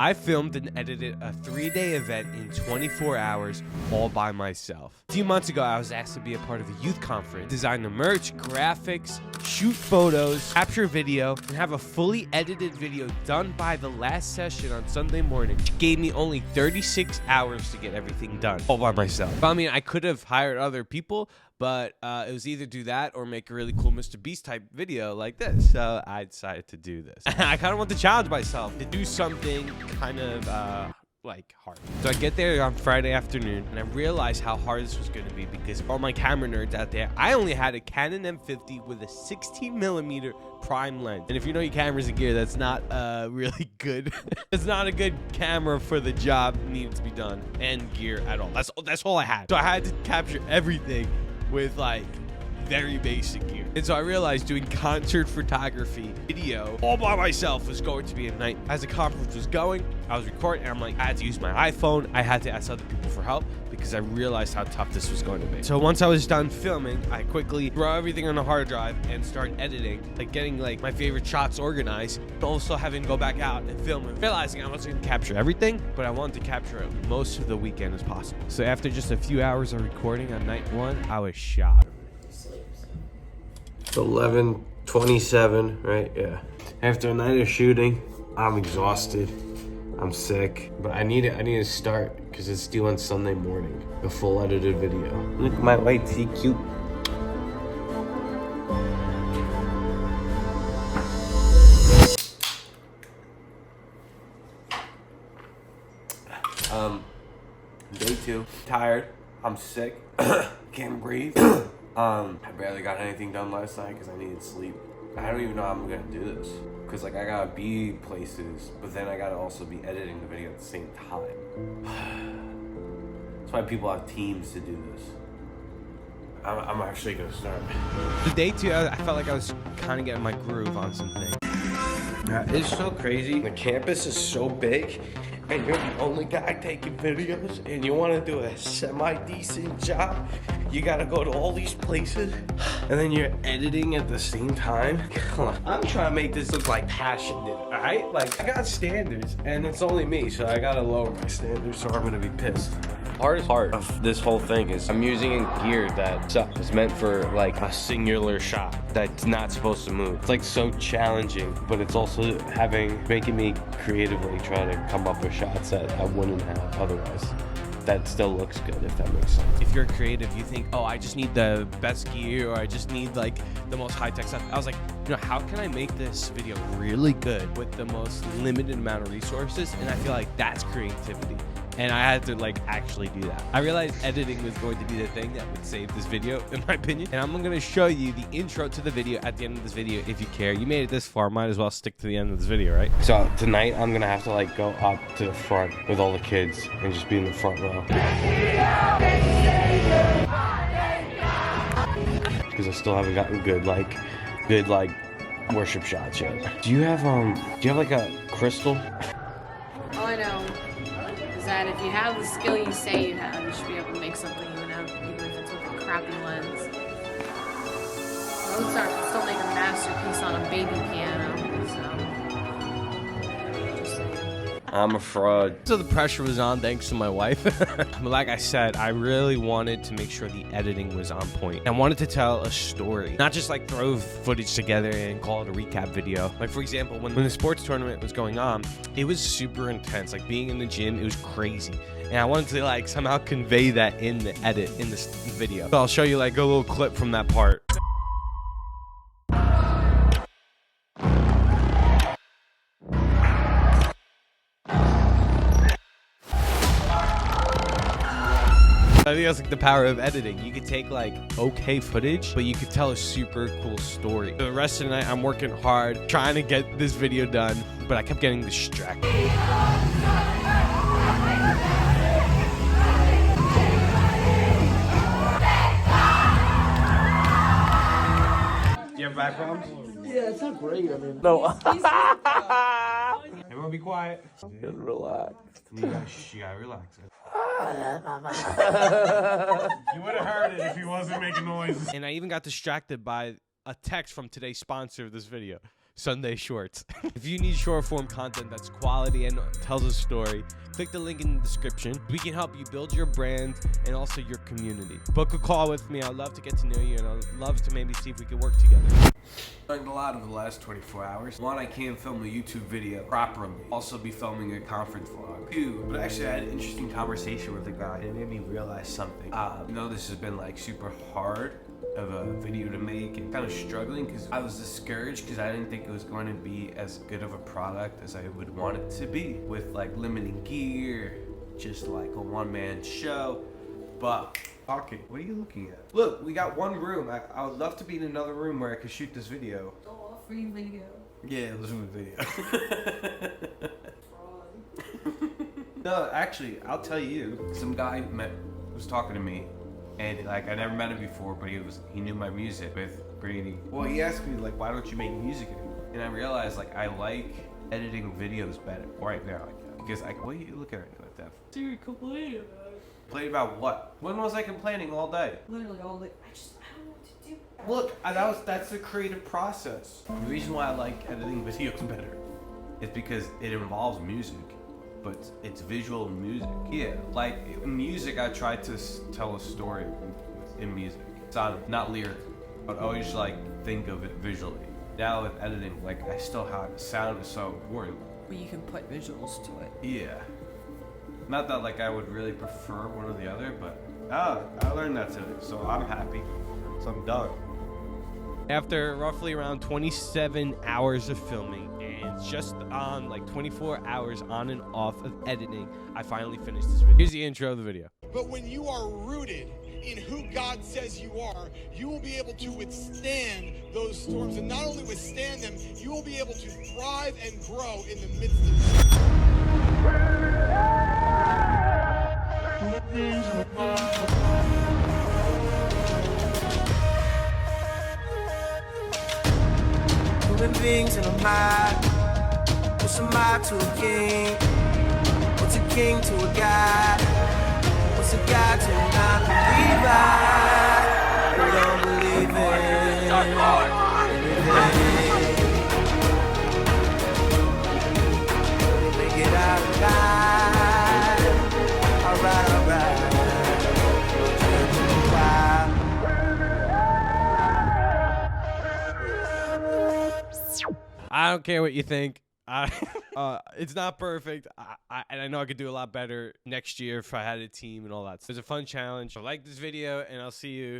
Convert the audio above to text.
I filmed and edited a 3-day event in 24 hours all by myself. A few months ago, I was asked to be a part of a youth conference, design the merch, graphics, shoot photos, capture video, and have a fully edited video done by the last session on Sunday morning. It gave me only 36 hours to get everything done all by myself. I mean, I could have hired other people, but it was either do that or make a really cool Mr. Beast type video like this. So I decided to do this. I kind of want to challenge myself to do something kind of like hard. So I get there on Friday afternoon and I realized how hard this was going to be because all my camera nerds out there, I only had a Canon M50 with a 16mm prime lens. And if you know your cameras and gear, that's not really good. It's not a good camera for the job needed to be done and gear at all. That's all I had. So I had to capture everything with like very basic gear. And so I realized doing concert photography video all by myself was going to be a night. As the conference was going, I was recording and I'm like, I had to use my iPhone. I had to ask other people for help because I realized how tough this was going to be. So once I was done filming, I quickly throw everything on a hard drive and start editing, like getting like my favorite shots organized, but also having to go back out and film and realizing I wasn't going to capture everything, but I wanted to capture most of the weekend as possible. So after just a few hours of recording on night one, I was shot. It's 11:27, right? Yeah. After a night of shooting, I'm exhausted. I'm sick, but I need to start because it's due on Sunday morning. A full edited video. Look at my white tee, cute. Day 2. Tired. I'm sick. Can't breathe. I barely got anything done last night because I needed sleep. I don't even know how I'm gonna do this because like I gotta be places, but then I gotta also be editing the video at the same time. That's why people have teams to do this. I'm actually gonna start. The day 2, I felt like I was kind of getting my groove on something. It's so crazy. The campus is so big, and you're the only guy taking videos, and you want to do a semi-decent job. You gotta go to all these places, and then you're editing at the same time. I'm trying to make this look like passion did, all right? Like, I got standards, and it's only me, so I gotta lower my standards, or I'm gonna be pissed. Hardest part of this whole thing is I'm using gear that is meant for like a singular shot that's not supposed to move. It's like so challenging, but it's also making me creatively try to come up with shots that I wouldn't have otherwise. That still looks good, if that makes sense. If you're creative, you think, oh, I just need the best gear or I just need like the most high-tech stuff. I was like, you know, how can I make this video really good with the most limited amount of resources? And I feel like that's creativity. And I had to like actually do that. I realized editing was going to be the thing that would save this video, in my opinion. And I'm going to show you the intro to the video at the end of this video if you care. You made it this far, might as well stick to the end of this video, right? So tonight I'm going to have to like go up to the front with all the kids and just be in the front row. Because I still haven't gotten good worship shots yet. Do you have like a crystal? All I know is that if you have the skill you say you have, you should be able to make something even if it's with a crappy lens. Mozart can still make a masterpiece on a baby piano, so just saying. I'm a fraud. So the pressure was on thanks to my wife. But like I said, I really wanted to make sure the editing was on point. I wanted to tell a story, not just like throw footage together and call it a recap video. Like for example, when the sports tournament was going on, it was super intense. Like being in the gym, it was crazy. And I wanted to like somehow convey that in the edit, in this video. So I'll show you like a little clip from that part. I think that's like the power of editing. You could take like okay footage, but you could tell a super cool story. The rest of the night, I'm working hard, trying to get this video done, but I kept getting distracted. Do you have back problems? Yeah, it's not great. I mean, No. Everyone be quiet. Just relax. You gotta relax. You would have heard it if he wasn't making noise. And I even got distracted by a text from today's sponsor of this video. Sunday shorts. If you need short form content that's quality and tells a story, click the link in the description. We can help you build your brand and also your community. Book a call with me. I'd love to get to know you, and I'd love to maybe see if we could work together. Learned a lot over the last 24 hours. One, I can't film a YouTube video properly. Also be filming a conference vlog. Two, but actually I had an interesting conversation with a guy, and it made me realize something. This has been like super hard of a video to make and kind of struggling because I was discouraged because I didn't think it was going to be as good of a product as I would want it to be, with like limited gear, just like a one-man show. But okay, what are you looking at? Look, we got one room. I would love to be in another room where I could shoot this video. Oh, free video. Yeah, let's do a video. No, actually, I'll tell you. Some guy was talking to me, and like I never met him before, but he knew my music with Brady. Well, he asked me like, why don't you make music anymore? And I realized like I like editing videos better right now, because what are you looking at me like that? You're complaining about it. Complain about what? When was I complaining all day? Literally all day. I don't know what to do. Look, that's the creative process. The reason why I like editing videos better is because it involves music, but it's visual music. Yeah, like in music, I try to tell a story in music. It's not lyric, but I always like think of it visually. Now with editing, like I still have sound is so important. But you can put visuals to it. Yeah. Not that like I would really prefer one or the other, but I learned that today, so I'm happy. So I'm done. After roughly around 27 hours of filming and just on like 24 hours on and off of editing, I finally finished this video. Here's the intro of the video. But when you are rooted in who God says you are, you will be able to withstand those storms. And not only withstand them, you will be able to thrive and grow in the midst of them. Human beings in a mob. What's a mob to a king? What's a king to a god? What's a god to a non-believer? We don't believe in make it out alive. Alright. I don't care what you think. It's not perfect, and I know I could do a lot better next year if I had a team and all that. So it's a fun challenge. So like this video, and I'll see you